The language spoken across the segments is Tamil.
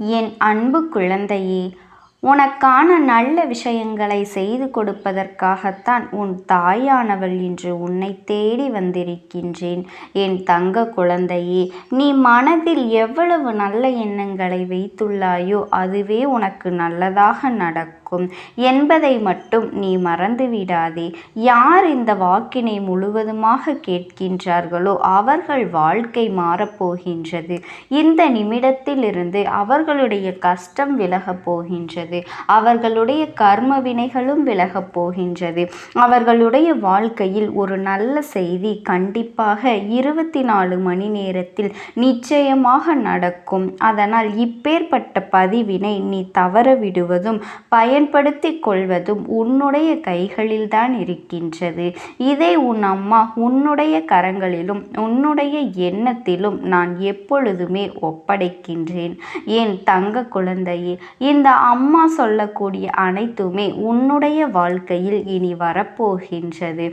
என் அன்பு குழந்தையே, உனக்கான நல்ல விஷயங்களை செய்து கொடுப்பதற்காகத்தான் உன் தாயானவள் இன்று உன்னை தேடி வந்திருக்கின்றேன். என் தங்க குழந்தையே, நீ மனதில் எவ்வளவு நல்ல எண்ணங்களை வைத்துள்ளாயோ அதுவே உனக்கு நல்லதாக நடக்கும் என்பதை மட்டும் நீ மறந்துவிடாதே. யார் இந்த வாக்கினை முழுவதுமாக கேட்கின்றார்களோ அவர்கள் வாழ்க்கை மாறப்போகின்றது. இந்த நிமிடத்திலிருந்து அவர்களுடைய கஷ்டம் விலகப் போகின்றது. அவர்களுடைய கர்ம வினைகளும் விலகப் போகின்றது. அவர்களுடைய வாழ்க்கையில் ஒரு நல்ல செய்தி கண்டிப்பாக 24 மணி நேரத்தில் நிச்சயமாக நடக்கும். அதனால் இப்பேற்பட்ட பதிவினை நீ தவற விடுவதும் பயன்படுத்தி கொள்வதும் உன்னுடைய கைகளில்தான் இருக்கின்றது. இதை உன் அம்மா உன்னுடைய கரங்களிலும் உன்னுடைய எண்ணத்திலும் நான் எப்பொழுதுமே ஒப்படைக்கின்றேன். என் தங்க குழந்தையே, இந்த அம்மா சொல்லக்கூடிய அனைத்துமே உன்னுடைய வாழ்க்கையில் இனி வரப்போகின்றது.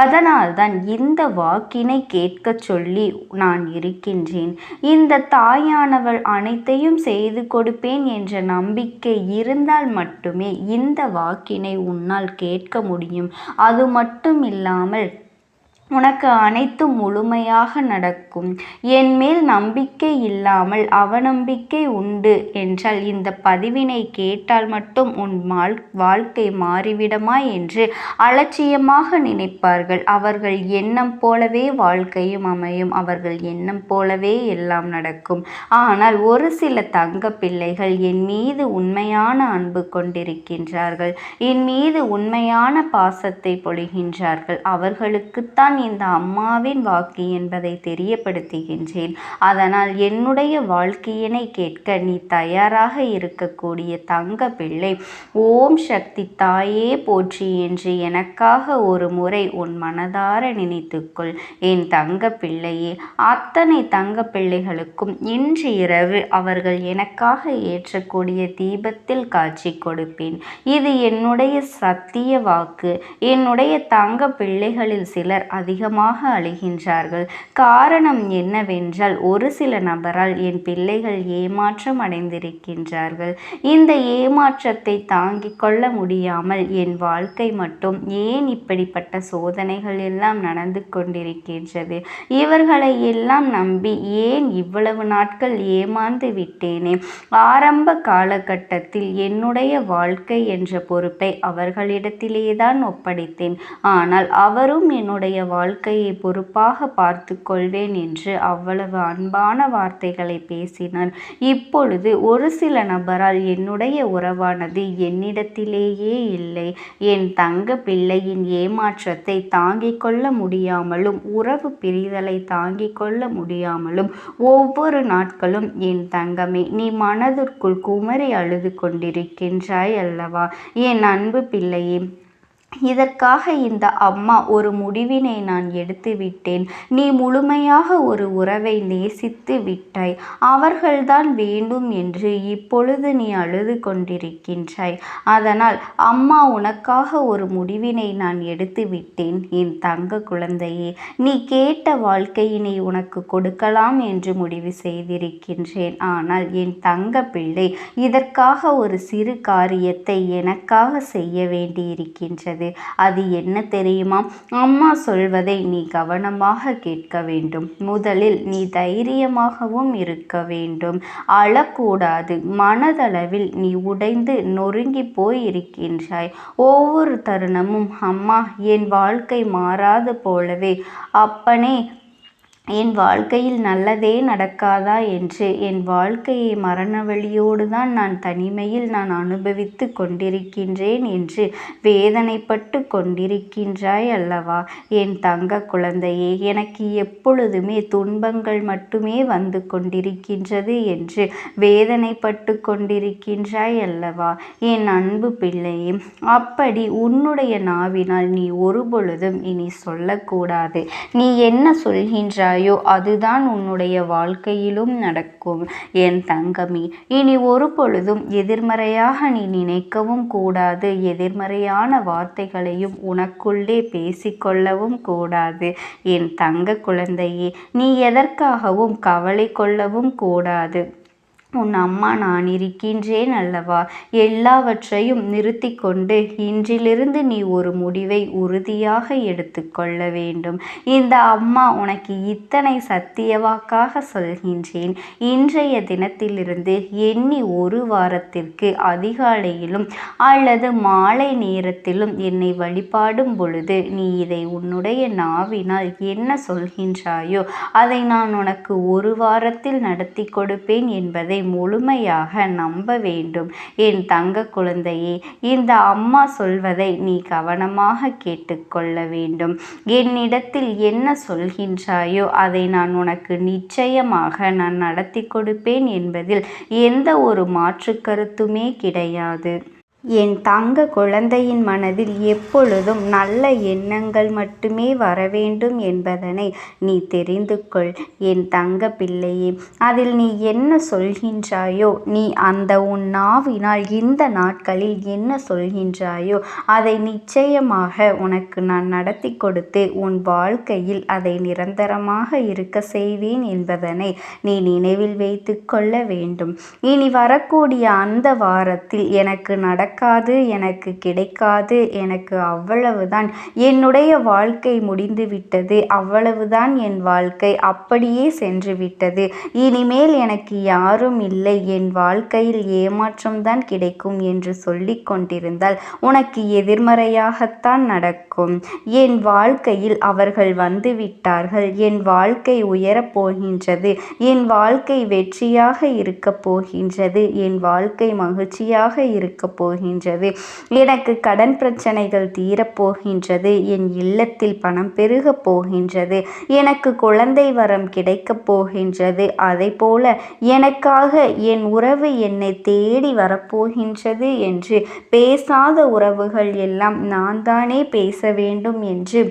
அதனால்தான் இந்த வாக்கினை கேட்க சொல்லி நான் இருக்கின்றேன். இந்த தாயானவள் அனைத்தையும் செய்து கொடுப்பேன் என்ற நம்பிக்கை இருந்தால் மட்டுமே இந்த வாக்கினை உன்னால் கேட்க முடியும். அது மட்டும் இல்லாமல் உனக்கு அனைத்தும் முழுமையாக நடக்கும். என் மேல் நம்பிக்கை இல்லாமல் அவநம்பிக்கை உண்டு என்றால் இந்த பதிவினை கேட்டால் மட்டும் உன் வாழ்க்கை மாறிவிடுமா என்று அலட்சியமாக நினைப்பார்கள். அவர்கள் எண்ணம் போலவே வாழ்க்கையும் அமையும். அவர்கள் எண்ணம் போலவே எல்லாம் நடக்கும். ஆனால் ஒரு சில தங்க பிள்ளைகள் என் மீது உண்மையான அன்பு கொண்டிருக்கின்றார்கள். என் மீது உண்மையான பாசத்தை பொழிகின்றார்கள். அவர்களுக்குத்தான் இந்த அம்மாவின் வாக்கு என்பதை தெரியப்படுத்துகின்றேன். அதனால் என்னுடைய வாழ்க்கையினை கேட்க நீ தயாராக இருக்கக்கூடிய தங்க பிள்ளை, ஓம் சக்தி தாயே போற்றி என்று எனக்காக ஒரு முறை உன் மனதார நினைத்துக்கொள். என் தங்க பிள்ளையே, அத்தனை தங்க பிள்ளைகளுக்கும் இன்று இரவு அவர்கள் எனக்காக ஏற்றக்கூடிய தீபத்தில் காட்சி கொடுப்பேன். இது என்னுடைய சத்திய வாக்கு. என்னுடைய தங்க பிள்ளைகளில் சிலர் அதிகமாக அழுகின்றார்கள். காரணம் என்னவென்றால் ஒரு சில நபரால் என் பிள்ளைகள் ஏமாற்றம் அடைந்திருக்கின்றார்கள். இந்த ஏமாற்றத்தை தாங்கிக் கொள்ள முடியாமல் என் வாழ்க்கை மட்டும் ஏன் இப்படிப்பட்ட சோதனைகள் எல்லாம் நடந்து கொண்டிருக்கின்றது, இவர்களை எல்லாம் நம்பி ஏன் இவ்வளவு நாட்கள் ஏமாந்து விட்டேனே. ஆரம்ப காலகட்டத்தில் என்னுடைய வாழ்க்கை என்ற பொறுப்பை அவர்களிடத்திலேதான் ஒப்படைத்தேன். ஆனால் அவரும் என்னுடைய வாழ்க்கையை பொறுப்பாக பார்த்து கொள்வேன் என்று அவ்வளவு அன்பான வார்த்தைகளை பேசினார். இப்பொழுது ஒரு சில நபரால் என்னுடைய உறவானது என்னிடத்திலேயே இல்லை. என் தங்க பிள்ளையின் ஏமாற்றத்தை தாங்கிக் கொள்ள முடியாமலும் உறவு பிரிதலை தாங்கிக் கொள்ள முடியாமலும் ஒவ்வொரு நாட்களும் என் தங்கமே நீ மனதிற்குள் குமரி அழுது கொண்டிருக்கின்றாய் அல்லவா? என் அன்பு பிள்ளையே, இதற்காக இந்த அம்மா ஒரு முடிவினை நான் எடுத்து விட்டேன். நீ முழுமையாக ஒரு உறவை நேசித்து விட்டாய். அவர்கள்தான் வேண்டும் என்று இப்பொழுது நீ அழுது கொண்டிருக்கின்றாய். அதனால் அம்மா உனக்காக ஒரு முடிவினை நான் எடுத்து விட்டேன். என் தங்க குழந்தையே, நீ கேட்ட வாழ்க்கையினை உனக்கு கொடுக்கலாம் என்று முடிவு செய்திருக்கின்றேன். ஆனால் என் தங்க பிள்ளை, இதற்காக ஒரு சிறு காரியத்தை எனக்காக செய்ய வேண்டியிருக்கின்றது. அது என்ன தெரியுமா? அம்மா சொல்வதை நீ கவனமாக கேட்க வேண்டும். முதலில் நீ தைரியமாகவும் இருக்க வேண்டும். அழக்கூடாது. மனதளவில் நீ உடைந்து நொறுங்கி போய் இருக்கின்றாய். ஒவ்வொரு தருணமும் அம்மா என் வாழ்க்கை மாறாது போலவே, அப்பனே என் வாழ்க்கையில் நல்லதே நடக்காதா என்று என் வாழ்க்கையை மரண வழியோடு தான் நான் தனிமையில் நான் அனுபவித்து கொண்டிருக்கின்றேன் என்று வேதனைப்பட்டு கொண்டிருக்கின்றாய் அல்லவா? என் தங்க குழந்தையே, எனக்கு எப்பொழுதுமே துன்பங்கள் மட்டுமே வந்து கொண்டிருக்கின்றது என்று வேதனைப்பட்டு கொண்டிருக்கின்றாய் அல்லவா? என் அன்பு பிள்ளையே, அப்படி உன்னுடைய நாவினால் நீ ஒருபொழுதும் இனி சொல்லக்கூடாது. நீ என்ன சொல்கின்றாய் அதுதான் உன்னுடைய வாழ்க்கையிலும் நடக்கும். என் தங்கமே, இனி ஒரு பொழுதும் எதிர்மறையாக நீ நினைக்கவும் கூடாது. எதிர்மறையான வார்த்தைகளையும் உனக்குள்ளே பேசிக்கொள்ளவும் கூடாது. என் தங்க குழந்தையே, நீ எதற்காகவும் கவலை கொள்ளவும் கூடாது. உன் அம்மா நான் இருக்கின்றேன் அல்லவா? எல்லாவற்றையும் நிறுத்தி கொண்டு இன்றிலிருந்து நீ ஒரு முடிவை உறுதியாக எடுத்துக்கொள்ள வேண்டும். இந்த அம்மா உனக்கு இத்தனை சத்தியவாக்காக சொல்கின்றேன். இன்றைய தினத்திலிருந்து எண்ணி ஒரு வாரத்திற்கு அதிகாலையிலும் அல்லது மாலை நேரத்திலும் என்னை வழிபாடும் பொழுது நீ இதை உன்னுடைய நாவினால் என்ன சொல்கின்றாயோ அதை நான் உனக்கு ஒரு வாரத்தில் நடத்தி கொடுப்பேன் என்பதை முழுமையாக நம்ப வேண்டும். என் தங்க குழந்தையே, இந்த அம்மா சொல்வதை நீ கவனமாக கேட்டுக்கொள்ள வேண்டும். என்னிடத்தில் என்ன சொல்கின்றாயோ அதை நான் உனக்கு நிச்சயமாக நான் நடத்தி கொடுப்பேன் என்பதில் எந்த ஒரு மாற்று கருத்துமே கிடையாது. என் தங்க குழந்தையின் மனதில் எப்பொழுதும் நல்ல எண்ணங்கள் மட்டுமே வர வேண்டும் என்பதனை நீ தெரிந்து கொள். என் தங்க பிள்ளையே, அதில் நீ என்ன சொல்கின்றாயோ, நீ அந்த உன் நாவினால் இந்த நாட்களில் என்ன சொல்கின்றாயோ அதை நிச்சயமாக உனக்கு நான் நடத்தி கொடுத்து உன் வாழ்க்கையில் அதை நிரந்தரமாக இருக்க செய்வேன் என்பதனை நீ நினைவில் வைத்து கொள்ள வேண்டும். இனி வரக்கூடிய அந்த வாரத்தில் எனக்கு எனக்கு கிடைக்காது, எனக்கு அவ்வளவுதான், என்னுடைய வாழ்க்கை முடிந்து விட்டது, அவ்வளவுதான், என் வாழ்க்கை அப்படியே சென்று விட்டது, இனிமேல் எனக்கு யாரும் இல்லை, என் வாழ்க்கையில் ஏமாற்றம்தான் கிடைக்கும் என்று சொல்லி கொண்டிருந்தால் உனக்கு எதிர்மறையாகத்தான் நடக்கும். என் வாழ்க்கையில் அவர்கள் வந்து விட்டார்கள், என் வாழ்க்கை உயரப் போகின்றது, என் வாழ்க்கை வெற்றியாக இருக்கப் போகின்றது, என் வாழ்க்கை மகிழ்ச்சியாக இருக்கப் போகின்றது, எனக்கு கடன் பிரச்சனைகள் தீரப்போகின்றது, என் இல்லத்தில் பணம் பெருகப் போகின்றது, எனக்கு குழந்தை வரம் கிடைக்கப் போகின்றது, அதை போல எனக்காக என் உறவு என்னை தேடி வரப்போகின்றது என்று பேசாத உறவுகள் எல்லாம் நான் தானே பேச வேண்டும் என்று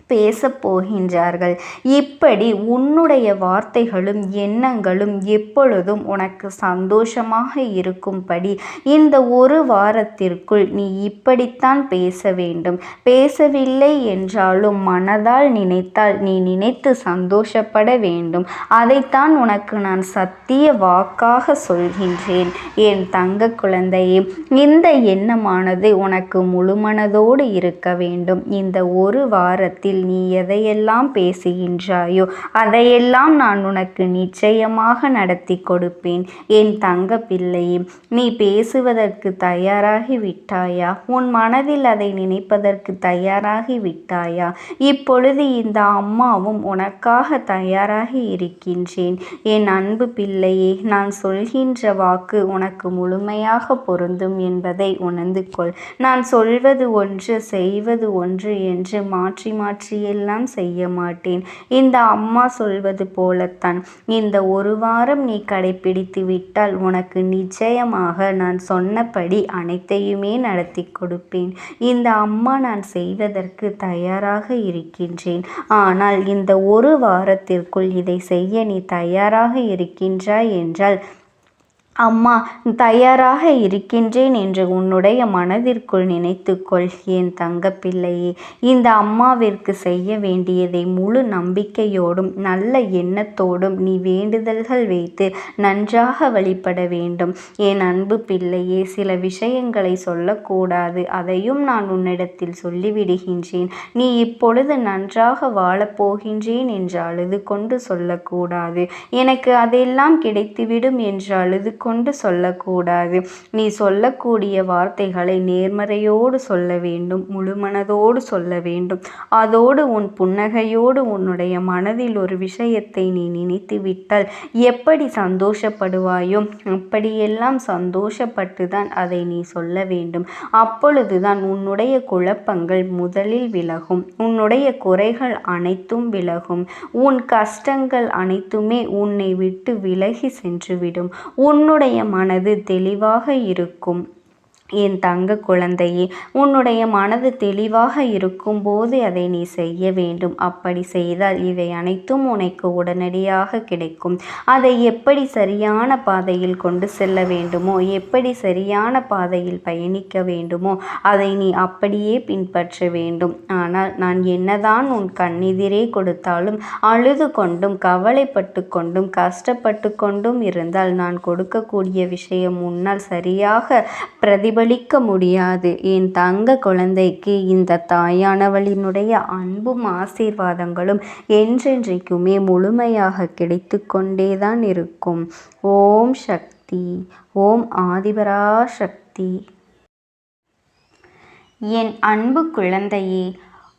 பேசப் போகின்றார்கள். இப்படி உன்னுடைய வார்த்தைகளும் எண்ணங்களும் எப்பொழுதும் உனக்கு சந்தோஷமாக இருக்கும்படி இந்த ஒரு வாரத்திற்குள் நீ இப்படித்தான் பேச வேண்டும். பேசவில்லை என்றாலும் மனதால் நினைத்தால் நீ நினைத்து சந்தோஷப்பட வேண்டும். அதைத்தான் உனக்கு நான் சத்திய வாக்காக சொல்கின்றேன். என் தங்க குழந்தையே, இந்த எண்ணமானது உனக்கு முழுமனதோடு இருக்க வேண்டும். இந்த ஒரு வாரத்தில் நீ எதையெல்லாம் பேசுகின்றாயோ அதையெல்லாம் நான் உனக்கு நிச்சயமாக நடத்தி கொடுப்பேன். என் தங்க பிள்ளையே, நீ பேசுவதற்கு தயாராகி விட்டாயா? உன் மனதில் அதை நினைப்பதற்கு தயாராகி விட்டாயா? இப்பொழுது இந்த அம்மாவும் உனக்காக தயாராகி இருக்கின்றேன். என் அன்பு பிள்ளையே, நான் சொல்கின்ற வாக்கு உனக்கு முழுமையாக பொருந்தும் என்பதை உணர்ந்து கொள். நான் சொல்வது ஒன்று செய்வது ஒன்று என்று மாற்றி மாற்றி எல்லாம் செய்ய மாட்டேன். இந்த அம்மா சொல்வது போலத்தான் இந்த ஒரு வாரம் நீ கடைபிடித்து விட்டால் உனக்கு நிச்சயமாக நான் சொன்னபடி அனைத்தையுமே நடத்தி கொடுப்பேன். இந்த அம்மா நான் செய்வதற்கு தயாராக இருக்கின்றேன். ஆனால் இந்த ஒரு வாரத்திற்குள் இதை செய்ய நீ தயாராக இருக்கின்றாய் என்றால், அம்மா தயாராக இருக்கின்றேன் என்று உன்னுடைய மனதிற்குள் நினைத்துக்கொள். என் தங்கப்பிள்ளையே, இந்த அம்மாவிற்கு செய்ய வேண்டியதை முழு நம்பிக்கையோடும் நல்ல எண்ணத்தோடும் நீ வேண்டுதல்கள் வைத்து நன்றாக வழிபட வேண்டும். என் அன்பு பிள்ளையே, சில விஷயங்களை சொல்லக்கூடாது, அதையும் நான் உன்னிடத்தில் சொல்லிவிடுகின்றேன். நீ இப்பொழுது நன்றாக வாழப்போகின்றேன் என்று அழுது கொண்டு சொல்லக்கூடாது. எனக்கு அதெல்லாம் கிடைத்துவிடும் என்று அழுது கொண்டு சொல்லக்கூடாது. நீ சொல்லக்கூடிய வார்த்தைகளை நேர்மறையோடு சொல்ல வேண்டும், முழுமனதோடு சொல்ல வேண்டும். அதோடு உன் புன்னகையோடு உன்னுடைய மனதில் ஒரு விஷயத்தை நீ நினைத்து விட்டால் எப்படி சந்தோஷப்படுவாயோ அப்படியெல்லாம் சந்தோஷப்பட்டுதான் அதை நீ சொல்ல வேண்டும். அப்பொழுதுதான் உன்னுடைய குழப்பங்கள் முதலில் விலகும், உன்னுடைய குறைகள் அனைத்தும் விலகும், உன் கஷ்டங்கள் அனைத்துமே உன்னை விட்டு விலகி சென்றுவிடும். உன்னுடைய மனது தெளிவாக இருக்கும். என் தங்க குழந்தையே, உன்னுடைய மனது தெளிவாக இருக்கும்போது அதை நீ செய்ய வேண்டும். அப்படி செய்தால் இவை அனைத்தும் உனக்கு உடனடியாக கிடைக்கும். அதை எப்படி சரியான பாதையில் கொண்டு செல்ல வேண்டுமோ, எப்படி சரியான பாதையில் பயணிக்க வேண்டுமோ அதை நீ அப்படியே பின்பற்ற வேண்டும். ஆனால் நான் என்னதான் உன் கண்ணெதிரே கொடுத்தாலும் அழுது கொண்டும் கவலைப்பட்டு கொண்டும் கஷ்டப்பட்டு கொண்டும் இருந்தால் நான் கொடுக்கக்கூடிய விஷயம் உன்னால் சரியாக பிரதிபலிக்க முடியாது. என் தங்க குழந்தைக்கு இந்த தாயானவளினுடைய அன்பும் ஆசீர்வாதங்களும் என்றென்றைக்குமே முழுமையாக கிடைத்து கொண்டேதான் இருக்கும். ஓம் சக்தி. ஓம் ஆதிபரா சக்தி. என் அன்பு குழந்தையே,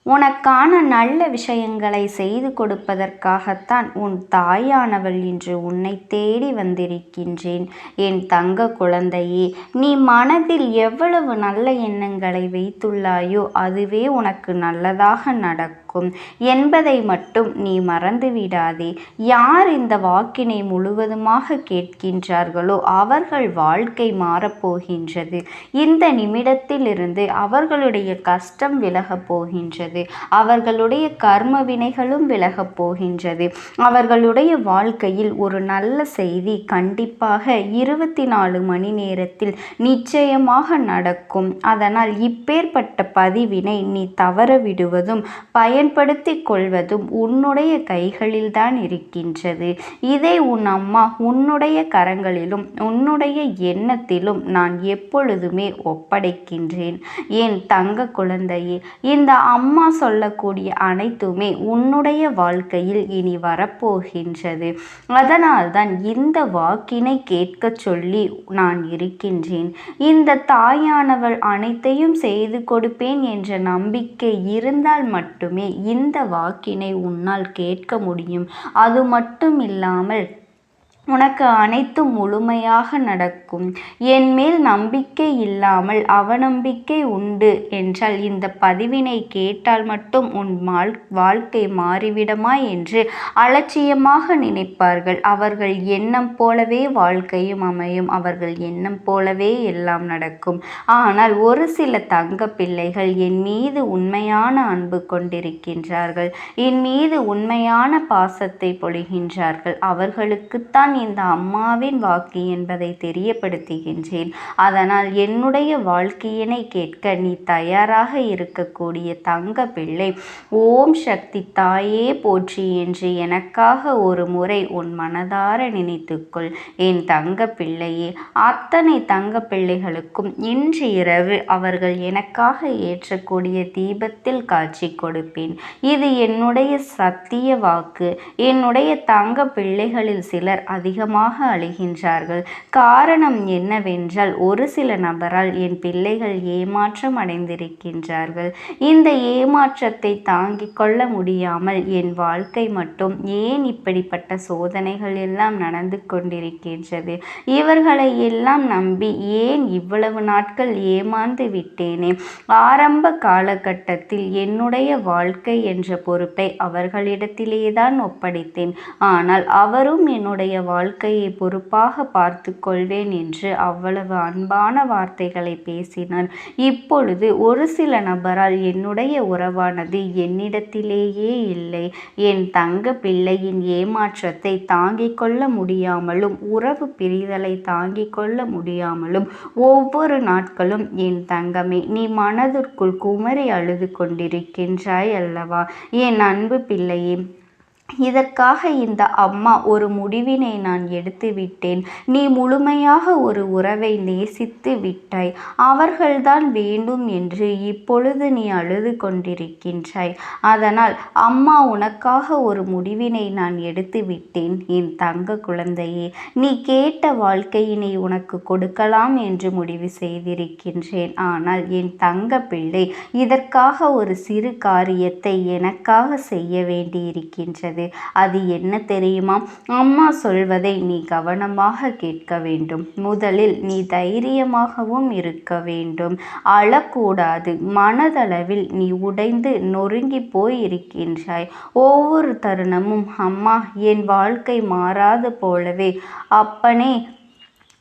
உனக்கான நல்ல விஷயங்களை செய்து கொடுப்பதற்காகத்தான் உன் தாயானவள் இன்று உன்னை தேடி வந்திருக்கின்றேன். என் தங்க குழந்தையே, நீ மனதில் எவ்வளவு நல்ல எண்ணங்களை வைத்துள்ளாயோ அதுவே உனக்கு நல்லதாக நடக்கும் என்பதை மட்டும் நீ மறந்துவிடாதே. யார் இந்த வாக்கினை முழுவதுமாக கேட்கின்றார்களோ அவர்கள் வாழ்க்கை மாறப்போகின்றது. இந்த நிமிடத்திலிருந்து அவர்களுடைய கஷ்டம் விலகப் போகின்றது. அவர்களுடைய கர்ம வினைகளும் விலகப் போகின்றது. அவர்களுடைய வாழ்க்கையில் ஒரு நல்ல செய்தி கண்டிப்பாக 24 மணி நேரத்தில் நிச்சயமாக நடக்கும். அதனால் இப்பேற்பட்ட பதிவினை நீ தவற விடுவதும் பயன்படுத்தி கொள்வதும் உன்னுடைய கைகளில்தான் இருக்கின்றது. இதை உன் அம்மா உன்னுடைய கரங்களிலும் உன்னுடைய எண்ணத்திலும் நான் எப்பொழுதுமே ஒப்படைக்கின்றேன். என் தங்க குழந்தையே, இந்த அம்மா சொல்லக்கூடிய அனைத்துமே உன்னுடைய வாழ்க்கையில் இனி வரப்போகின்றது. அதனால்தான் இந்த வாக்கினை கேட்க சொல்லி நான் இருக்கின்றேன். இந்த தாயானவள் அனைத்தையும் செய்து கொடுப்பேன் என்ற நம்பிக்கை இருந்தால் மட்டுமே இந்த வாக்கினை உன்னால் கேட்க முடியும். அது மட்டும் இல்லாமல் உனக்கு அனைத்தும் முழுமையாக நடக்கும். என் மேல் நம்பிக்கை இல்லாமல் அவநம்பிக்கை உண்டு என்றால் இந்த பதிவினை கேட்டால் மட்டும் உன் வாழ்க்கை மாறிவிடுமா என்று அலட்சியமாக நினைப்பார்கள். அவர்கள் எண்ணம் போலவே வாழ்க்கையும் அமையும். அவர்கள் எண்ணம் போலவே எல்லாம் நடக்கும். ஆனால் ஒரு சில தங்க பிள்ளைகள் என் மீது உண்மையான அன்பு கொண்டிருக்கின்றார்கள். என் மீது உண்மையான பாசத்தை பொழிகின்றார்கள். அவர்களுக்குத்தான் இந்த அம்மாவின் வாக்கு என்பதை தெரியப்படுத்துகின்றேன். அதனால் என்னுடைய வாழ்க்கையினை கேட்க நீ தயாராக இருக்கக்கூடிய தங்க பிள்ளை, ஓம் சக்தி தாயே போற்றி என்று எனக்காக ஒரு முறை உன் மனதார நினைத்துக்கொள். என் தங்க பிள்ளையே, அத்தனை தங்க பிள்ளைகளுக்கும் இன்று இரவு அவர்கள் எனக்காக ஏற்றக்கூடிய தீபத்தில் காட்சி கொடுப்பேன். இது என்னுடைய சத்திய வாக்கு. என்னுடைய தங்க பிள்ளைகளில் சிலர் அதிகமாக அழுகின்றார்கள். காரணம் என்னவென்றால் ஒரு சில நபரால் என் பிள்ளைகள் ஏமாற்றம் அடைந்திருக்கின்றார்கள். இந்த ஏமாற்றத்தை தாங்கிக் கொள்ள முடியாமல் என் வாழ்க்கை மட்டும் ஏன் இப்படிப்பட்ட சோதனைகள் எல்லாம் நடந்து கொண்டிருக்கின்றது, இவர்களை எல்லாம் நம்பி ஏன் இவ்வளவு நாட்கள் ஏமாந்து விட்டேனே. ஆரம்ப காலகட்டத்தில் என்னுடைய வாழ்க்கை என்ற பொறுப்பை அவர்களிடத்திலேதான் ஒப்படைத்தேன். ஆனால் அவரும் என்னுடைய வாழ்க்கையை பொறுப்பாக பார்த்து கொள்வேன் என்று அவ்வளவு அன்பான வார்த்தைகளை பேசினார். இப்பொழுது ஒரு சில நபரால் என்னுடைய உறவானது என்னிடத்திலேயே இல்லை. என் தங்க பிள்ளையின் ஏமாற்றத்தை தாங்கிக் கொள்ள முடியாமலும் உறவு பிரிதலை தாங்கிக் கொள்ள முடியாமலும் ஒவ்வொரு நாட்களும் என் தங்கமே நீ மனதிற்குள் குமரி அழுது கொண்டிருக்கின்றாய் அல்லவா? என் அன்பு பிள்ளையே, இதற்காக இந்த அம்மா ஒரு முடிவினை நான் எடுத்து விட்டேன். நீ முழுமையாக ஒரு உறவை நேசித்து விட்டாய். அவர்கள்தான் வேண்டும் என்று இப்பொழுது நீ அழுது கொண்டிருக்கின்றாய். அதனால் அம்மா உனக்காக ஒரு முடிவினை நான் எடுத்து விட்டேன். என் தங்க குழந்தையே, நீ கேட்ட வாழ்க்கையினை உனக்கு கொடுக்கலாம் என்று முடிவு செய்திருக்கின்றேன். ஆனால் என் தங்க பிள்ளை, இதற்காக ஒரு சிறு காரியத்தை எனக்காக செய்ய வேண்டியிருக்கின்றது. அது என்ன தெரியுமா? அம்மா சொல்வதை நீ கவனமாக கேட்க வேண்டும். முதலில் நீ தைரியமாகவும் இருக்க வேண்டும். அழக்கூடாது. மனதளவில் நீ உடைந்து நொறுங்கி போய் இருக்கின்றாய். ஒவ்வொரு தருணமும் அம்மா என் வாழ்க்கை மாறாது போலவே அப்பனே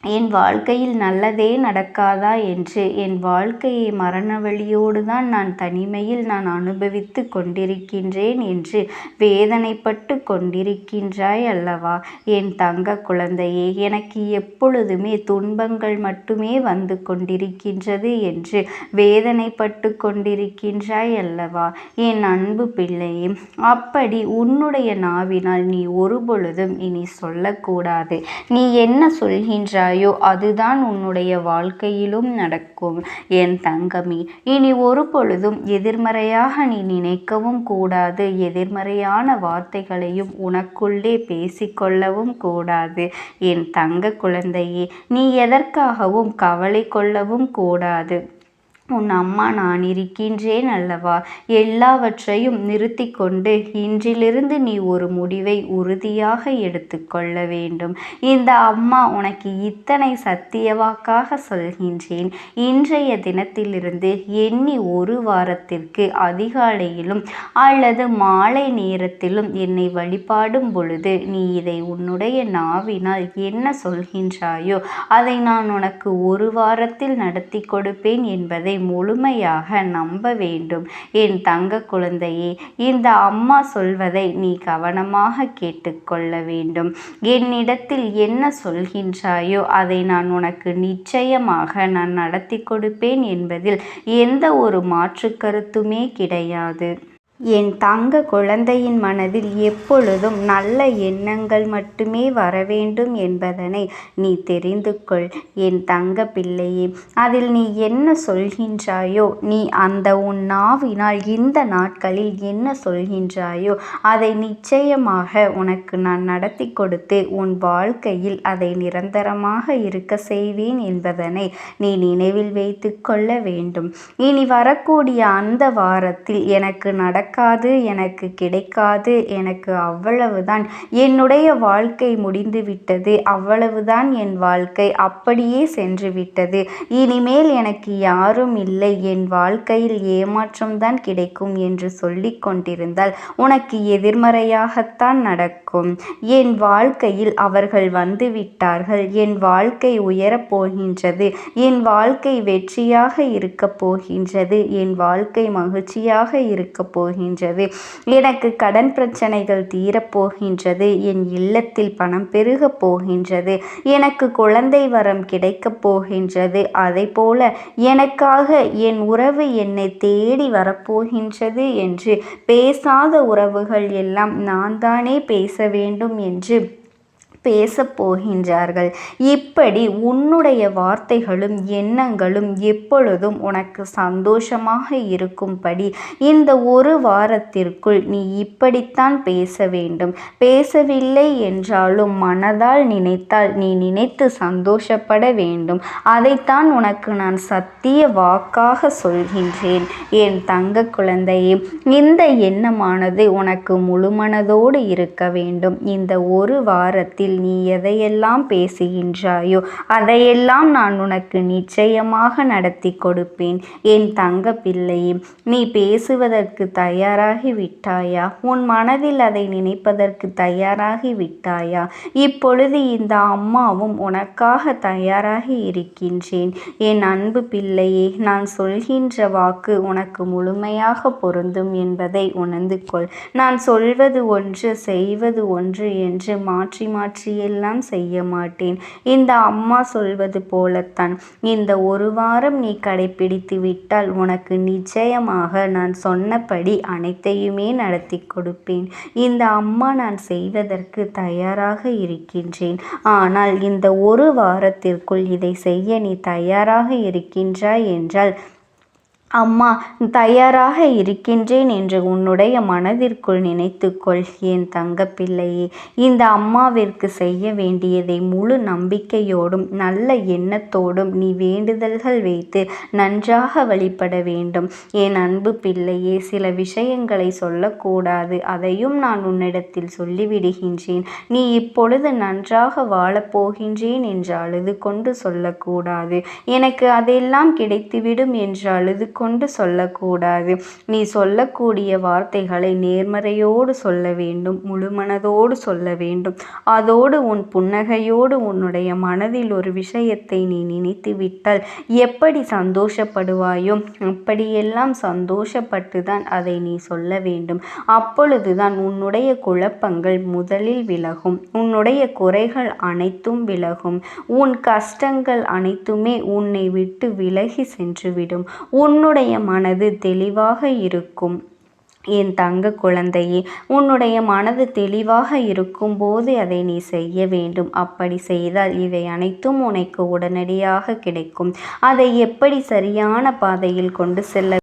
என் வாழ்க்கையில் நல்லதே நடக்காதா என்று என் வாழ்க்கையை மரண வழியோடு தான் நான் தனிமையில் நான் அனுபவித்து கொண்டிருக்கின்றேன் என்று வேதனைப்பட்டு கொண்டிருக்கின்றாய் அல்லவா என் தங்க குழந்தையே. எனக்கு எப்பொழுதுமே துன்பங்கள் மட்டுமே வந்து கொண்டிருக்கின்றது என்று வேதனைப்பட்டு கொண்டிருக்கின்றாய் அல்லவா என் அன்பு பிள்ளையே. அப்படி உன்னுடைய நாவினால் நீ ஒருபொழுதும் இனி சொல்லக்கூடாது. நீ என்ன சொல்கின்றாய் அதுதான் உன்னுடைய வாழ்க்கையிலும் நடக்கும் என் தங்கமே. இனி ஒரு பொழுதும் எதிர்மறையாக நீ நினைக்கவும் கூடாது. எதிர்மறையான வார்த்தைகளையும் உனக்குள்ளே பேசிக்கொள்ளவும் கூடாது என் தங்க குழந்தையே. நீ எதற்காகவும் கவலை கொள்ளவும் கூடாது. உன் அம்மா நான் இருக்கின்றேன் அல்லவா. எல்லாவற்றையும் நிறுத்தி கொண்டு இன்றிலிருந்து நீ ஒரு முடிவை உறுதியாக எடுத்துக்கொள்ள வேண்டும். இந்த அம்மா உனக்கு இத்தனை சத்தியவாக்காக சொல்கின்றேன். இன்றைய தினத்திலிருந்து எண்ணி ஒரு வாரத்திற்கு அதிகாலையிலும் அல்லது மாலை நேரத்திலும் என்னை வழிபாடும் பொழுது நீ இதை உன்னுடைய நாவினால் என்ன சொல்கின்றாயோ அதை நான் உனக்கு ஒரு வாரத்தில் நடத்தி கொடுப்பேன் என்பதை முழுமையாக நம்ப வேண்டும் என் தங்க குழந்தையே. இந்த அம்மா சொல்வதை நீ கவனமாக கேட்டுக்கொள்ள வேண்டும். என்னிடத்தில் என்ன சொல்கின்றாயோ அதை நான் உனக்கு நிச்சயமாக நான் நடத்தி கொடுப்பேன் என்பதில் எந்த ஒரு மாற்று கருத்துமே கிடையாது. என் தங்க குழந்தையின் மனதில் எப்பொழுதும் நல்ல எண்ணங்கள் மட்டுமே வர வேண்டும் என்பதனை நீ தெரிந்து கொள் என் தங்க பிள்ளையே. அதில் நீ என்ன சொல்கின்றாயோ நீ அந்த உன் நாவினால் இந்த நாட்களில் என்ன சொல்கின்றாயோ அதை நிச்சயமாக உனக்கு நான் நடத்தி கொடுத்து உன் வாழ்க்கையில் அதை நிரந்தரமாக இருக்க செய்வேன் என்பதனை நீ நினைவில் வைத்து கொள்ள வேண்டும். இனி வரக்கூடிய அந்த வாரத்தில் எனக்கு எனக்கு கிடைக்காது, எனக்கு அவ்வளவுதான், என்னுடைய வாழ்க்கை முடிந்து விட்டது, அவ்வளவுதான், என் வாழ்க்கை அப்படியே சென்று விட்டது, இனிமேல் எனக்கு யாரும் இல்லை, என் வாழ்க்கையில் ஏமாற்றம்தான் கிடைக்கும் என்று சொல்லிக் கொண்டிருந்தால் உனக்கு எதிர்மறையாகத்தான் நடக்கும். என் வாழ்க்கையில் அவர்கள் வந்து விட்டார்கள், என் வாழ்க்கை உயரப் போகின்றது, என் வாழ்க்கை வெற்றியாக இருக்கப் போகின்றது, என் வாழ்க்கை மகிழ்ச்சியாக இருக்கப் போகின்றது, எனக்கு கடன் பிரச்சனைகள் தீரப்போகின்றது, என் இல்லத்தில் பணம் பெருகப் போகின்றது, எனக்கு குழந்தை வரம் கிடைக்கப் போகின்றது, அதை போல எனக்காக என் உறவு என்னை தேடி வரப்போகின்றது என்று பேசாத உறவுகள் எல்லாம் நான் தானே பேச வேண்டும் என்று பேசப் போகின்றார்கள். இப்படி உன்னுடைய வார்த்தைகளும் எண்ணங்களும் எப்பொழுதும் உனக்கு சந்தோஷமாக இருக்கும்படி இந்த ஒரு வாரத்திற்குள் நீ இப்படித்தான் பேச வேண்டும். பேசவில்லை என்றாலும் மனதால் நினைத்தால் நீ நினைத்து சந்தோஷப்பட வேண்டும். அதைத்தான் உனக்கு நான் சத்திய வாக்காக சொல்கின்றேன் என் தங்க குழந்தையே. இந்த எண்ணமானது உனக்கு முழுமனதோடு இருக்க வேண்டும். இந்த ஒரு வாரத்தில் நீ எதையெல்லாம் பேசுகின்றாயோ அதையெல்லாம் நான் உனக்கு நிச்சயமாக நடத்தி கொடுப்பேன் என் தங்க பிள்ளையே. நீ பேசுவதற்கு தயாராகி விட்டாயா? உன் மனதில் அதை நினைப்பதற்கு தயாராகி விட்டாயா? இப்பொழுது இந்த அம்மாவும் உனக்காக தயாராகி இருக்கின்றேன் என் அன்பு பிள்ளையே. நான் சொல்கின்ற வாக்கு உனக்கு முழுமையாக பொருந்தும் என்பதை உணர்ந்து கொள். நான் சொல்வது ஒன்று செய்வது ஒன்று என்று மாற்றி மாற்றி எல்லாம் செய்ய மாட்டேன். இந்த அம்மா சொல்வது போலத்தான் இந்த ஒரு வாரம் நீ கடைபிடித்து விட்டால் உனக்கு நிச்சயமாக நான் சொன்னபடி அனைத்தையுமே நடத்தி கொடுப்பேன். இந்த அம்மா நான் செய்வதற்கு தயாராக இருக்கின்றேன். ஆனால் இந்த ஒரு வாரத்திற்குள் இதை செய்ய நீ தயாராக இருக்கின்றாய் என்றால் அம்மா தயாராக இருக்கின்றேன் என்று உன்னுடைய மனதிற்குள் நினைத்துக்கொள் என் தங்கப்பிள்ளையே. இந்த அம்மாவிற்கு செய்ய வேண்டியதை முழு நம்பிக்கையோடும் நல்ல எண்ணத்தோடும் நீ வேண்டுதல்கள் வைத்து நன்றாக வழிபட வேண்டும் என் அன்பு பிள்ளையே. சில விஷயங்களை சொல்லக்கூடாது, அதையும் நான் உன்னிடத்தில் சொல்லிவிடுகின்றேன். நீ இப்பொழுது நன்றாக வாழப்போகின்றேன் என்று அழுது கொண்டு சொல்லக்கூடாது. எனக்கு அதெல்லாம் கிடைத்துவிடும் என்று அழுது கொண்டு சொல்லக்கூடாது. நீ சொல்லக்கூடிய வார்த்தைகளை நேர்மறையோடு சொல்ல வேண்டும், முழுமனதோடு சொல்ல வேண்டும். அதோடு உன் புன்னகையோடு உன்னுடைய மனதில் ஒரு விஷயத்தை நீ நினைத்து விட்டால் எப்படி சந்தோஷப்படுவாயோ அப்படியெல்லாம் சந்தோஷப்பட்டு தான் அதை நீ சொல்ல வேண்டும். அப்பொழுதுதான் உன்னுடைய குழப்பங்கள் முதலில் விலகும், உன்னுடைய குறைகள் அனைத்தும் விலகும், உன் கஷ்டங்கள் அனைத்துமே உன்னை விட்டு விலகி சென்றுவிடும். உன்னுடைய மனது தெளிவாக இருக்கும். என் தங்க குழந்தையே, உன்னுடைய மனது தெளிவாக இருக்கும்போது அதை நீ செய்ய வேண்டும். அப்படி செய்தால் இவை அனைத்தும் உனக்கு உடனடியாக கிடைக்கும். அதை எப்படி சரியான பாதையில் கொண்டு செல்ல